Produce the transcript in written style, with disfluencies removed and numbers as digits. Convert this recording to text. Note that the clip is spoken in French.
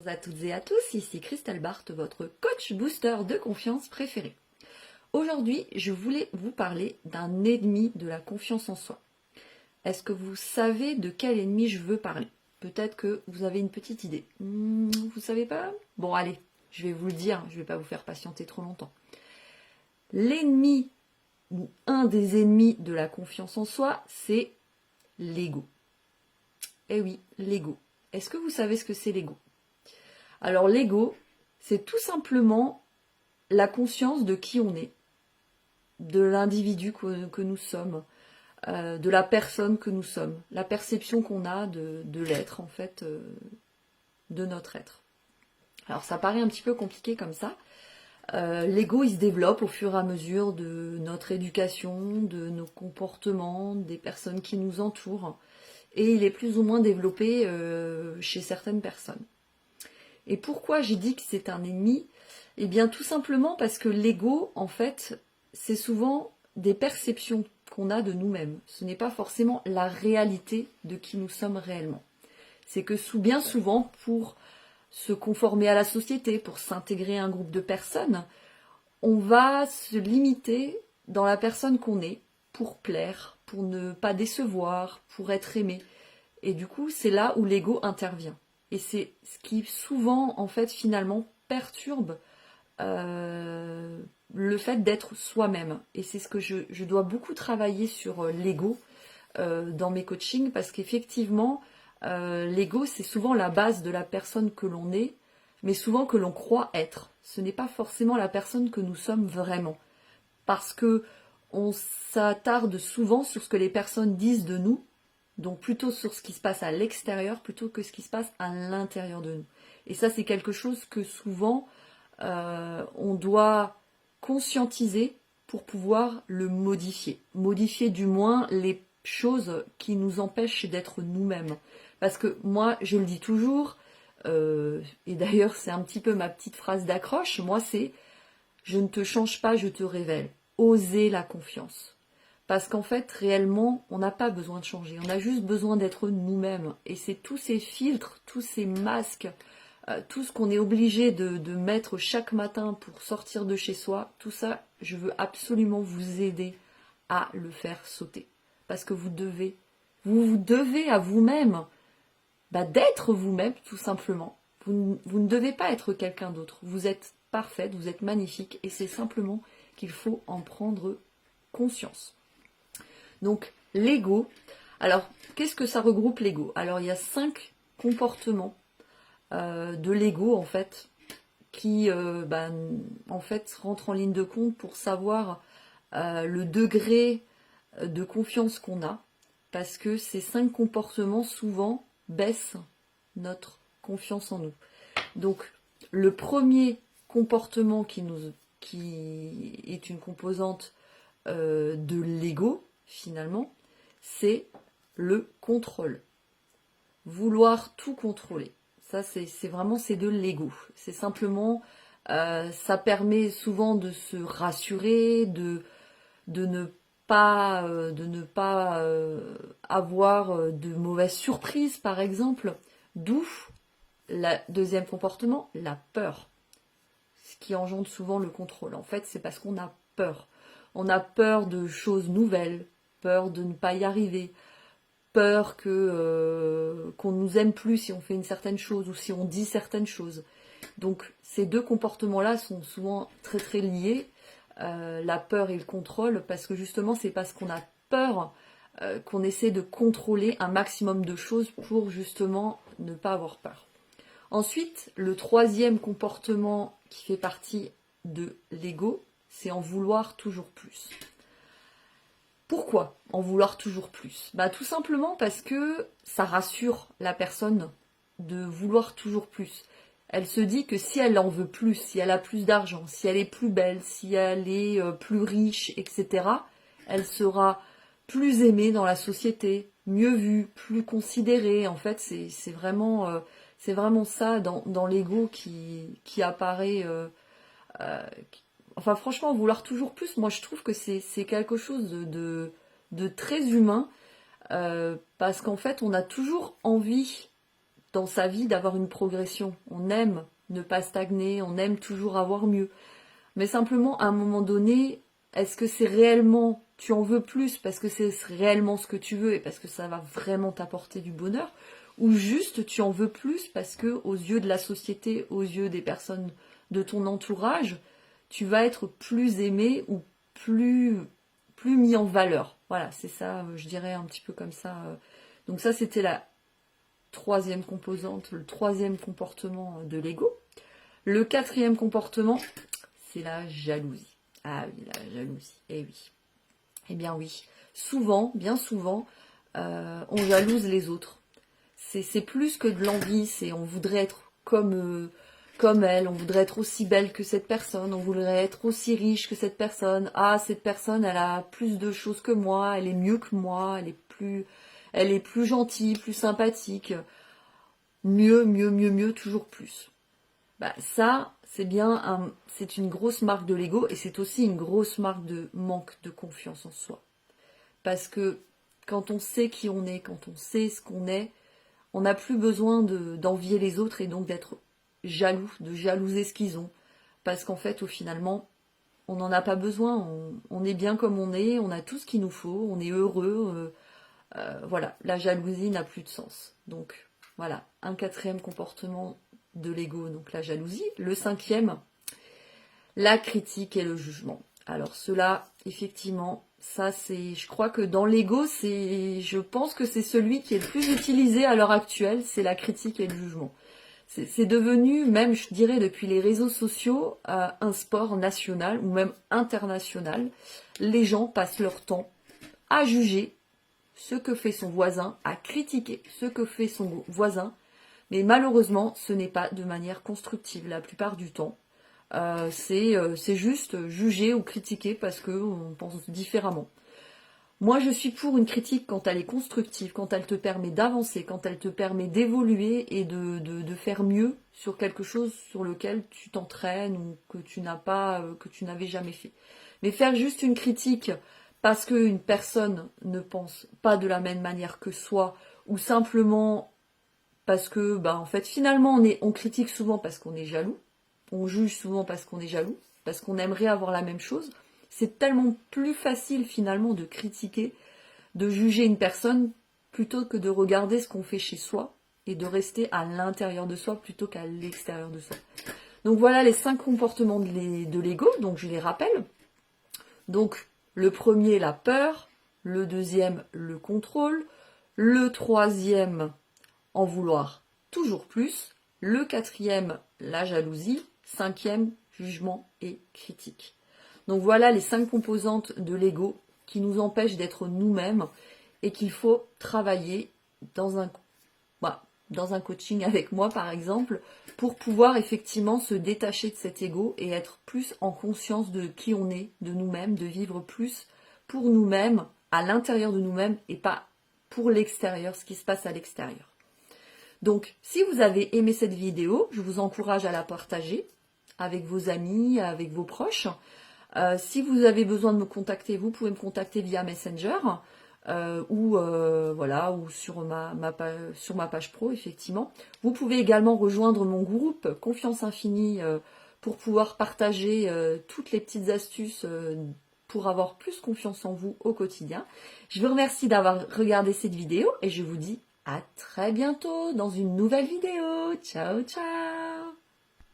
Bonjour à toutes et à tous, ici Christelle Barthes, votre coach booster de confiance préféré. Aujourd'hui, je voulais vous parler d'un ennemi de la confiance en soi. Est-ce que vous savez de quel ennemi je veux parler? Peut-être que vous avez une petite idée. Vous savez pas? Bon, allez, je vais vous le dire, je ne vais pas vous faire patienter trop longtemps. L'ennemi, ou un des ennemis de la confiance en soi, c'est l'ego. Eh oui, l'ego. Est-ce que vous savez ce que c'est l'ego? Alors l'ego, c'est tout simplement la conscience de qui on est, de l'individu que nous sommes, de la personne que nous sommes, la perception qu'on a de l'être, en fait, de notre être. Alors ça paraît un petit peu compliqué comme ça. L'ego, il se développe au fur et à mesure de notre éducation, de nos comportements, des personnes qui nous entourent, et il est plus ou moins développé chez certaines personnes. Et pourquoi j'ai dit que c'est un ennemi? Eh bien tout simplement parce que l'ego, en fait, c'est souvent des perceptions qu'on a de nous-mêmes. Ce n'est pas forcément la réalité de qui nous sommes réellement. C'est que bien souvent, pour se conformer à la société, pour s'intégrer à un groupe de personnes, on va se limiter dans la personne qu'on est pour plaire, pour ne pas décevoir, pour être aimé. Et du coup, c'est là où l'ego intervient. Et c'est ce qui souvent, en fait, finalement, perturbe le fait d'être soi-même. Et c'est ce que je dois beaucoup travailler sur l'ego dans mes coachings, parce qu'effectivement, l'ego, c'est souvent la base de la personne que l'on est, mais souvent que l'on croit être. Ce n'est pas forcément la personne que nous sommes vraiment. Parce que on s'attarde souvent sur ce que les personnes disent de nous, donc plutôt sur ce qui se passe à l'extérieur plutôt que ce qui se passe à l'intérieur de nous. Et ça, c'est quelque chose que souvent on doit conscientiser pour pouvoir le modifier. Modifier du moins les choses qui nous empêchent d'être nous-mêmes. Parce que moi, je le dis toujours, et d'ailleurs c'est un petit peu ma petite phrase d'accroche, moi c'est « je ne te change pas, je te révèle ». Oser la confiance. Parce qu'en fait, réellement, on n'a pas besoin de changer. On a juste besoin d'être nous-mêmes. Et c'est tous ces filtres, tous ces masques, tout ce qu'on est obligé de mettre chaque matin pour sortir de chez soi, tout ça, je veux absolument vous aider à le faire sauter. Parce que vous devez à vous-même d'être vous-même, tout simplement. Vous ne devez pas être quelqu'un d'autre. Vous êtes parfaite, vous êtes magnifique. Et c'est simplement qu'il faut en prendre conscience. Donc, l'ego. Alors, qu'est-ce que ça regroupe l'ego? Alors, il y a 5 comportements de l'ego, en fait, qui, en fait, rentrent en ligne de compte pour savoir le degré de confiance qu'on a. Parce que ces 5 comportements, souvent, baissent notre confiance en nous. Donc, le premier comportement qui est une composante de l'ego, finalement, c'est le contrôle. Vouloir tout contrôler. Ça, c'est vraiment, c'est de l'ego. C'est simplement, ça permet souvent de se rassurer, de ne pas, avoir de mauvaises surprises, par exemple. D'où le deuxième comportement, la peur. Ce qui engendre souvent le contrôle. En fait, c'est parce qu'on a peur. On a peur de choses nouvelles, peur de ne pas y arriver, peur qu'on nous aime plus si on fait une certaine chose ou si on dit certaines choses. Donc ces deux comportements-là sont souvent très très liés, la peur et le contrôle, parce que justement c'est parce qu'on a peur qu'on essaie de contrôler un maximum de choses pour justement ne pas avoir peur. Ensuite, le troisième comportement qui fait partie de l'ego, c'est en vouloir toujours plus. Pourquoi en vouloir toujours plus? Tout simplement parce que ça rassure la personne de vouloir toujours plus. Elle se dit que si elle en veut plus, si elle a plus d'argent, si elle est plus belle, si elle est plus riche, etc., elle sera plus aimée dans la société, mieux vue, plus considérée. En fait, c'est vraiment ça dans l'ego qui apparaît. Enfin, franchement, vouloir toujours plus, moi je trouve que c'est quelque chose de très humain, parce qu'en fait, on a toujours envie dans sa vie d'avoir une progression. On aime ne pas stagner, on aime toujours avoir mieux. Mais simplement, à un moment donné, est-ce que c'est réellement, tu en veux plus parce que c'est réellement ce que tu veux et parce que ça va vraiment t'apporter du bonheur, ou juste tu en veux plus parce que aux yeux de la société, aux yeux des personnes de ton entourage, tu vas être plus aimé ou plus mis en valeur. Voilà, c'est ça, je dirais un petit peu comme ça. Donc ça, c'était la troisième composante, le troisième comportement de l'ego. Le quatrième comportement, c'est la jalousie. Ah oui, la jalousie. Eh oui. Eh bien oui. Souvent, bien souvent, on jalouse les autres. C'est plus que de l'envie, c'est on voudrait être comme elle, on voudrait être aussi belle que cette personne, on voudrait être aussi riche que cette personne. Ah, cette personne, elle a plus de choses que moi, elle est mieux que moi, elle est plus gentille, plus sympathique. Mieux, mieux, mieux, mieux, toujours plus. Bah, ça, c'est une grosse marque de l'ego et c'est aussi une grosse marque de manque de confiance en soi. Parce que quand on sait qui on est, quand on sait ce qu'on est, on n'a plus besoin d'envier les autres et donc d'être jaloux, de jalouser ce qu'ils ont. Parce qu'en fait, finalement, on n'en a pas besoin. On est bien comme on a tout ce qu'il nous faut, on est heureux. Voilà, la jalousie n'a plus de sens. Donc voilà, un quatrième comportement de l'ego, donc la jalousie. Le cinquième, la critique et le jugement. Alors cela, effectivement, ça c'est, je crois que dans l'ego, je pense que c'est celui qui est le plus utilisé à l'heure actuelle, c'est la critique et le jugement. C'est devenu, même je dirais depuis les réseaux sociaux, un sport national ou même international. Les gens passent leur temps à juger ce que fait son voisin, à critiquer ce que fait son voisin, mais malheureusement, ce n'est pas de manière constructive la plupart du temps. C'est juste juger ou critiquer parce qu'on pense différemment. Moi, je suis pour une critique quand elle est constructive, quand elle te permet d'avancer, quand elle te permet d'évoluer et de faire mieux sur quelque chose sur lequel tu t'entraînes ou que tu n'avais jamais fait. Mais faire juste une critique parce qu'une personne ne pense pas de la même manière que soi, ou simplement parce que, en fait, finalement, on critique souvent parce qu'on est jaloux, on juge souvent parce qu'on est jaloux, parce qu'on aimerait avoir la même chose. C'est tellement plus facile finalement de critiquer, de juger une personne, plutôt que de regarder ce qu'on fait chez soi et de rester à l'intérieur de soi plutôt qu'à l'extérieur de soi. Donc voilà les 5 comportements de l'ego, donc je les rappelle. Donc le premier, la peur, le deuxième, le contrôle, le troisième, en vouloir toujours plus, le quatrième, la jalousie, cinquième, jugement et critique. Donc voilà les 5 composantes de l'ego qui nous empêchent d'être nous-mêmes et qu'il faut travailler dans un coaching avec moi par exemple, pour pouvoir effectivement se détacher de cet ego et être plus en conscience de qui on est, de nous-mêmes, de vivre plus pour nous-mêmes, à l'intérieur de nous-mêmes et pas pour l'extérieur, ce qui se passe à l'extérieur. Donc, si vous avez aimé cette vidéo, je vous encourage à la partager avec vos amis, avec vos proches. Si vous avez besoin de me contacter, vous pouvez me contacter via Messenger ou sur ma page pro, effectivement. Vous pouvez également rejoindre mon groupe Confiance Infinie pour pouvoir partager toutes les petites astuces pour avoir plus confiance en vous au quotidien. Je vous remercie d'avoir regardé cette vidéo et je vous dis à très bientôt dans une nouvelle vidéo. Ciao, ciao!